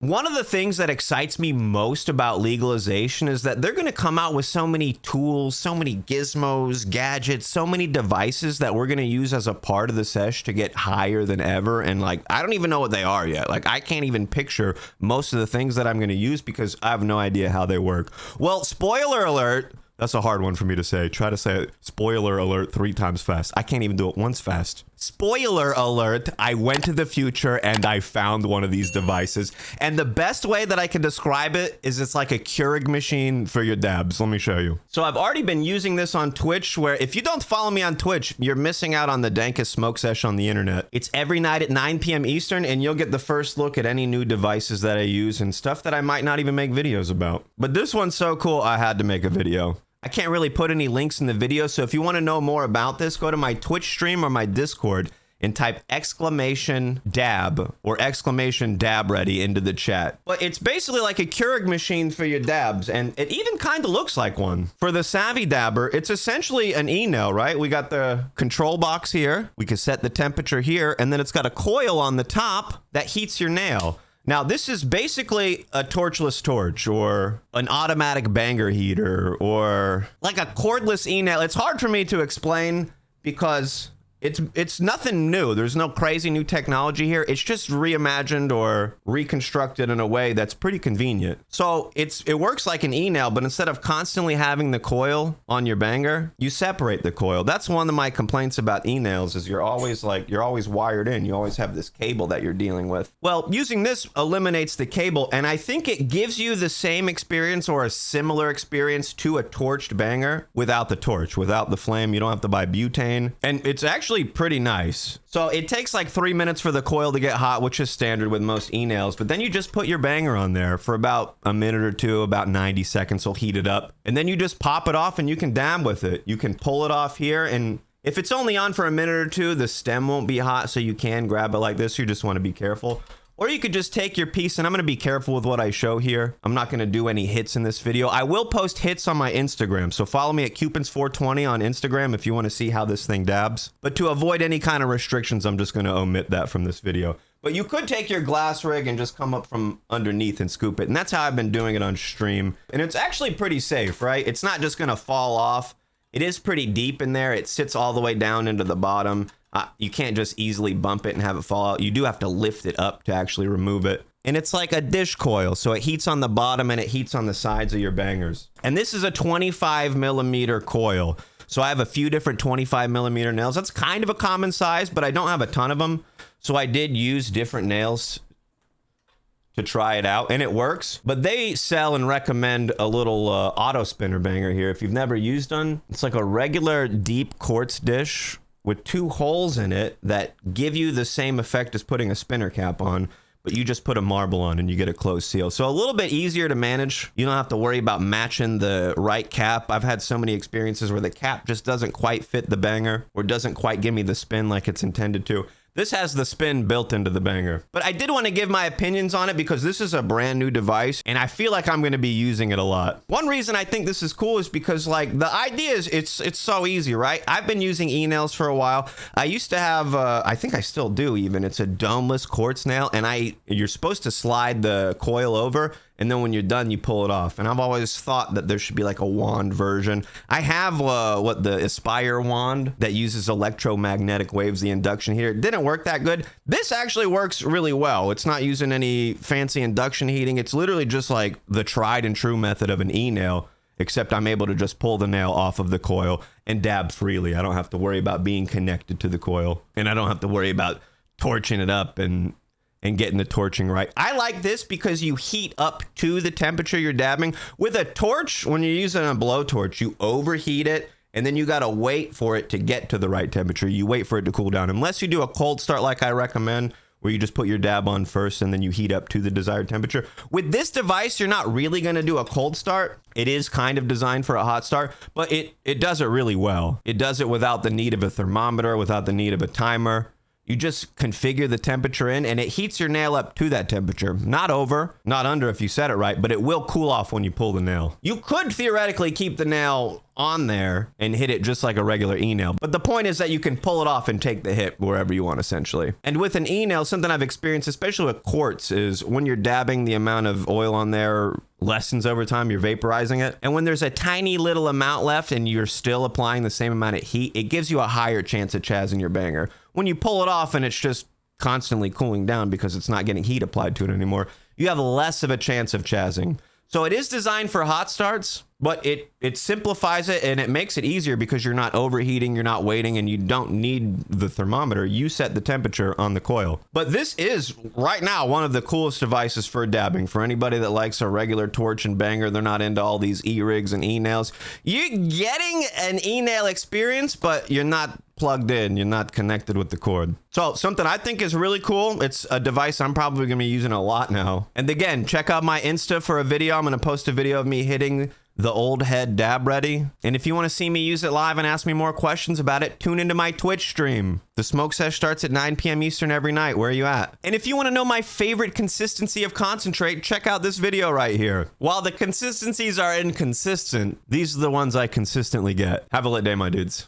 One of the things that excites me most about legalization is that they're going to come out with so many tools, so many gizmos, gadgets, so many devices that we're going to use as a part of the sesh to get higher than ever. And like, I don't even know what they are yet. Like, I can't even picture most of the things that I'm going to use because I have no idea how they work. Well, spoiler alert. That's a hard one for me to say. Try to say spoiler alert 3 times fast. I can't even do it once fast. Spoiler alert, I went to the future and I found one of these devices. And the best way that I can describe it is it's like a Keurig machine for your dabs. Let me show you. So I've already been using this on Twitch, where if you don't follow me on Twitch, you're missing out on the dankest smoke sesh on the internet. It's every night at 9 p.m. Eastern, and you'll get the first look at any new devices that I use and stuff that I might not even make videos about. But this one's so cool, I had to make a video. I can't really put any links in the video, so if you want to know more about this, go to my Twitch stream or my Discord and type !dab or !dab ready into the chat. But it's basically like a Keurig machine for your dabs, and it even kind of looks like one. For the savvy dabber, it's essentially an e-nail, right? We got the control box here. We can set the temperature here, and then it's got a coil on the top that heats your nail. Now, this is basically a torchless torch or an automatic banger heater or like a cordless e-nail. It's hard for me to explain because it's nothing new. There's no crazy new technology here. It's just reimagined or reconstructed in a way that's pretty convenient. So it works like an e-nail, but instead of constantly having the coil on your banger, you separate the coil. That's one of my complaints about e-nails is you're always wired in. You always have this cable that you're dealing with. Well, using this eliminates the cable, and I think it gives you the same experience or a similar experience to a torched banger without the torch, without the flame. You don't have to buy butane, and it's actually pretty nice. So it takes like 3 minutes for the coil to get hot, which is standard with most e-nails, but then you just put your banger on there for about a minute or two, about 90 seconds will heat it up, and then you just pop it off and you can dab with it. You can pull it off here, and if it's only on for a minute or two, the stem won't be hot, so you can grab it like this. You just want to be careful. Or you could just take your piece, and I'm going to be careful with what I show here. I'm not going to do any hits in this video. I will post hits on my Instagram, so follow me at Cewpins420 on Instagram if you want to see how this thing dabs. But to avoid any kind of restrictions, I'm just going to omit that from this video. But you could take your glass rig and just come up from underneath and scoop it, and that's how I've been doing it on stream. And it's actually pretty safe, right? It's not just going to fall off. It is pretty deep in there. It sits all the way down into the bottom. You can't just easily bump it and have it fall out. You do have to lift it up to actually remove it. And it's like a dish coil, so it heats on the bottom and it heats on the sides of your bangers. And this is a 25 millimeter coil. So I have a few different 25 millimeter nails. That's kind of a common size, but I don't have a ton of them. So I did use different nails to try it out, and it works. But they sell and recommend a little auto spinner banger here. If you've never used one, it's like a regular deep quartz dish with 2 holes in it that give you the same effect as putting a spinner cap on, but you just put a marble on and you get a closed seal. So a little bit easier to manage. You don't have to worry about matching the right cap. I've had so many experiences where the cap just doesn't quite fit the banger or doesn't quite give me the spin like it's intended to. This has the spin built into the banger. But I did want to give my opinions on it because this is a brand new device and I feel like I'm going to be using it a lot. One reason I think this is cool is because like the idea is it's so easy, right? I've been using e-nails for a while. I used to have, I think I still do even, it's a domeless quartz nail, and you're supposed to slide the coil over, and then when you're done, you pull it off. And I've always thought that there should be like a wand version. I have the Aspire wand that uses electromagnetic waves, the induction heater. It didn't work that good. This actually works really well. It's not using any fancy induction heating. It's literally just like the tried and true method of an e-nail, except I'm able to just pull the nail off of the coil and dab freely. I don't have to worry about being connected to the coil, and I don't have to worry about torching it up and getting the torching right. I like this because you heat up to the temperature you're dabbing. With a torch, when you're using a blowtorch, you overheat it, and then you gotta wait for it to get to the right temperature. You wait for it to cool down. Unless you do a cold start like I recommend, where you just put your dab on first and then you heat up to the desired temperature. With this device, you're not really gonna do a cold start. It is kind of designed for a hot start, but it does it really well. It does it without the need of a thermometer, without the need of a timer. You just configure the temperature in, and it heats your nail up to that temperature. Not over, not under if you set it right, but it will cool off when you pull the nail. You could theoretically keep the nail on there and hit it just like a regular e-nail. But the point is that you can pull it off and take the hit wherever you want, essentially. And with an e-nail, something I've experienced, especially with quartz, is when you're dabbing, the amount of oil on there lessens over time. You're vaporizing it. And when there's a tiny little amount left and you're still applying the same amount of heat, it gives you a higher chance of chazzing your banger. When you pull it off and it's just constantly cooling down because it's not getting heat applied to it anymore, you have less of a chance of chazzing. So it is designed for hot starts, but it simplifies it and it makes it easier because you're not overheating, you're not waiting, and you don't need the thermometer. You set the temperature on the coil. But this is right now one of the coolest devices for dabbing. For anybody that likes a regular torch and banger, they're not into all these e-rigs and e-nails. You're getting an e-nail experience, but you're not plugged in, you're not connected with the cord. So something I think is really cool, it's a device I'm probably gonna be using a lot now. And again, check out my Insta for a video. I'm gonna post a video of me hitting the old head dab ready. And if you want to see me use it live and ask me more questions about it, tune into my Twitch stream. The smoke sesh starts at 9 p.m. Eastern every night. Where are you at? And if you want to know my favorite consistency of concentrate, check out this video right here. While the consistencies are inconsistent, these are the ones I consistently get. Have a lit day, my dudes.